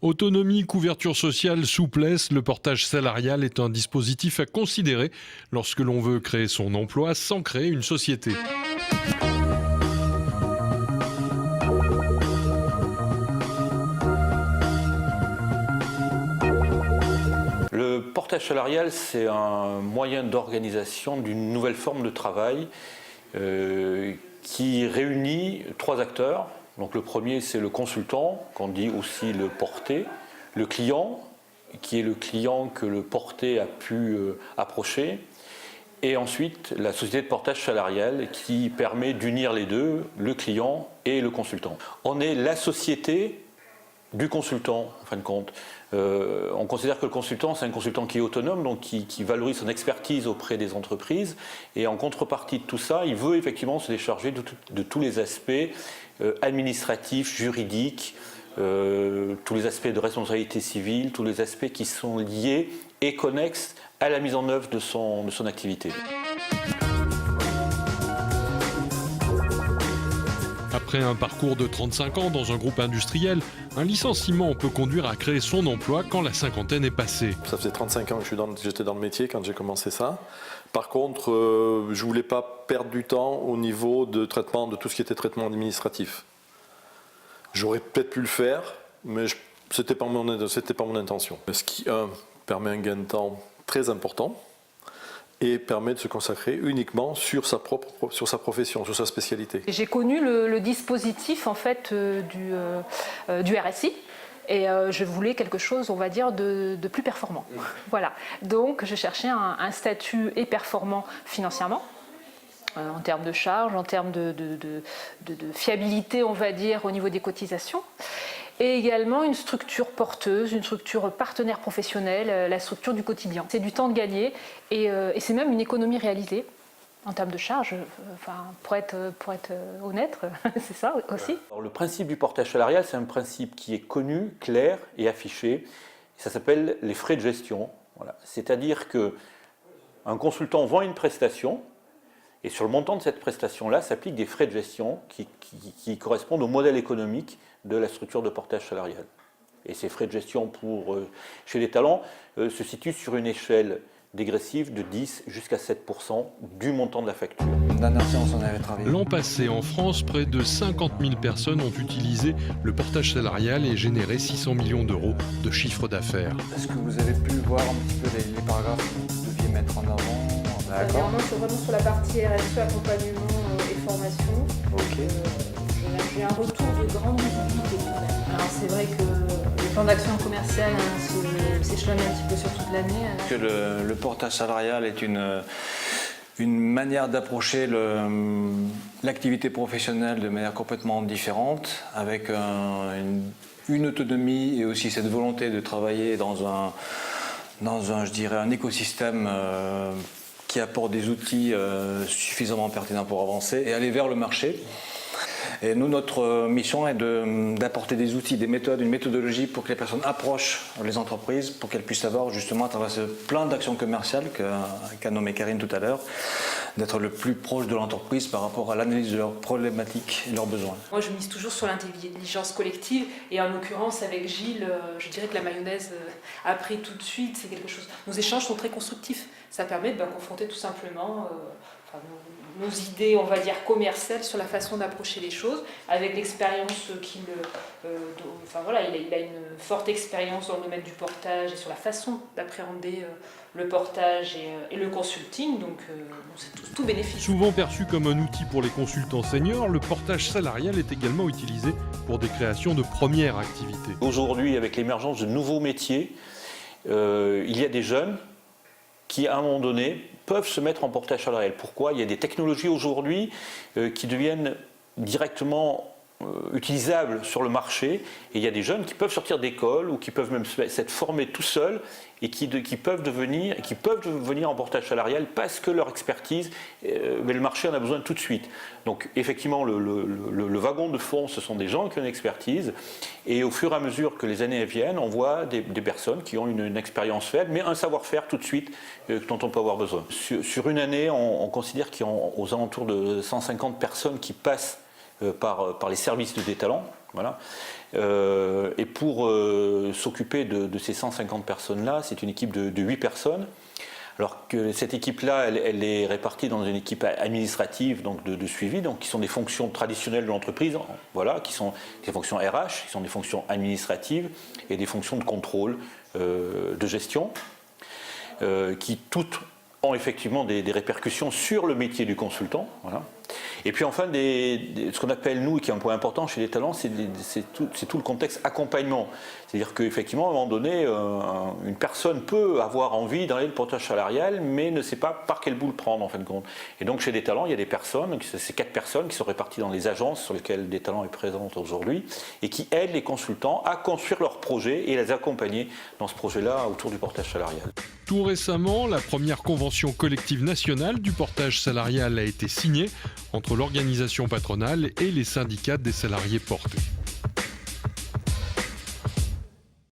Autonomie, couverture sociale, souplesse, le portage salarial est un dispositif à considérer lorsque l'on veut créer son emploi sans créer une société. Le portage salarial, c'est un moyen d'organisation d'une nouvelle forme de travail qui réunit trois acteurs. Donc le premier, c'est le consultant, qu'on dit aussi le porté, le client, qui est le client que le porté a pu approcher, et ensuite la société de portage salarial qui permet d'unir les deux, le client et le consultant. On est la société du consultant, en fin de compte. On considère que le consultant, c'est un consultant qui est autonome, donc qui valorise son expertise auprès des entreprises. Et en contrepartie de tout ça, il veut effectivement se décharger de tous les aspects administratifs, juridiques, tous les aspects de responsabilité civile, tous les aspects qui sont liés et connexes à la mise en œuvre de son activité. Après un parcours de 35 ans dans un groupe industriel, un licenciement peut conduire à créer son emploi quand la cinquantaine est passée. Ça faisait 35 ans que j'étais dans le métier quand j'ai commencé ça. Par contre, je ne voulais pas perdre du temps au niveau de traitement, de tout ce qui était traitement administratif. J'aurais peut-être pu le faire, mais ce n'était pas mon intention. Ce qui, permet un gain de temps très important et permet de se consacrer uniquement sur sa profession, sur sa spécialité. J'ai connu le dispositif en fait du RSI et je voulais quelque chose, on va dire, de plus performant. Voilà. Donc je cherchais un statut et performant financièrement, en termes de charges, en termes de fiabilité, on va dire, au niveau des cotisations. Et également une structure porteuse, une structure partenaire professionnelle, la structure du quotidien. C'est du temps de gagner et c'est même une économie réalisée en termes de charges, pour être honnête, c'est ça aussi. Alors, le principe du portage salarial, c'est un principe qui est connu, clair et affiché. Ça s'appelle les frais de gestion. Voilà. C'est-à-dire qu'un consultant vend une prestation et sur le montant de cette prestation-là s'appliquent des frais de gestion qui correspondent au modèle économique de la structure de portage salarial. Et ces frais de gestion chez les talents se situent sur une échelle dégressive de 10 jusqu'à 7% du montant de la facture. L'an passé, en France, près de 50 000 personnes ont utilisé le portage salarial et généré 600 millions d'euros de chiffre d'affaires. Est-ce que vous avez pu voir un petit peu les paragraphes que vous deviez mettre en avant? D'accord. C'est vraiment sur la partie RSE, accompagnement et formation. Ok. J'ai un retour de grande visibilité quand même. Alors c'est vrai que le plan d'action commercial s'échelonne un petit peu sur toute l'année. Que le portage salarial est une manière d'approcher l'activité professionnelle de manière complètement différente, avec une autonomie et aussi cette volonté de travailler dans un je dirais, un écosystème qui apporte des outils suffisamment pertinents pour avancer et aller vers le marché. Et nous, notre mission est d'apporter des outils, des méthodes, une méthodologie pour que les personnes approchent les entreprises, pour qu'elles puissent avoir justement à travers ce plan d'action commerciale qu'a nommé Karine tout à l'heure, d'être le plus proche de l'entreprise par rapport à l'analyse de leurs problématiques et leurs besoins. Moi, je mise toujours sur l'intelligence collective et en l'occurrence avec Gilles, je dirais que la mayonnaise a pris tout de suite, c'est quelque chose. Nos échanges sont très constructifs. Ça permet de confronter tout simplement nos idées, on va dire, commerciales sur la façon d'approcher les choses, avec l'expérience qu'il... il a une forte expérience dans le domaine du portage et sur la façon d'appréhender le portage et le consulting, donc c'est tout bénéfice. Souvent perçu comme un outil pour les consultants seniors, le portage salarial est également utilisé pour des créations de première activité. Aujourd'hui, avec l'émergence de nouveaux métiers, il y a des jeunes qui, à un moment donné, peuvent se mettre en portage salarial. Pourquoi ? Il y a des technologies aujourd'hui qui deviennent directement utilisables sur le marché, et il y a des jeunes qui peuvent sortir d'école ou qui peuvent même s'être formés tout seuls et qui peuvent devenir en portage salarial parce que leur expertise, mais le marché en a besoin tout de suite. Donc effectivement, le wagon de fond, ce sont des gens qui ont une expertise, et au fur et à mesure que les années viennent, on voit des personnes qui ont une expérience faible, mais un savoir-faire tout de suite dont on peut avoir besoin. Sur une année, on considère qu'il y a aux alentours de 150 personnes qui passent par les services de Détalent. Voilà. Et pour s'occuper de ces 150 personnes-là, c'est une équipe de 8 personnes. Alors que cette équipe-là, elle est répartie dans une équipe administrative, donc de suivi, donc qui sont des fonctions traditionnelles de l'entreprise, voilà, qui sont des fonctions RH, qui sont des fonctions administratives et des fonctions de contrôle, de gestion, qui toutes ont effectivement des répercussions sur le métier du consultant. Voilà. Et puis enfin, ce qu'on appelle, nous, qui est un point important chez les talents, c'est tout le contexte accompagnement. C'est-à-dire qu'effectivement, à un moment donné, une personne peut avoir envie d'aller le portage salarial, mais ne sait pas par quel bout le prendre, en fin de compte. Et donc, chez des talents, il y a des personnes, ces 4 personnes qui sont réparties dans les agences sur lesquelles des talents est présente aujourd'hui, et qui aident les consultants à construire leurs projets et les accompagner dans ce projet-là autour du portage salarial. Tout récemment, la première convention collective nationale du portage salarial a été signée entre l'organisation patronale et les syndicats des salariés portés.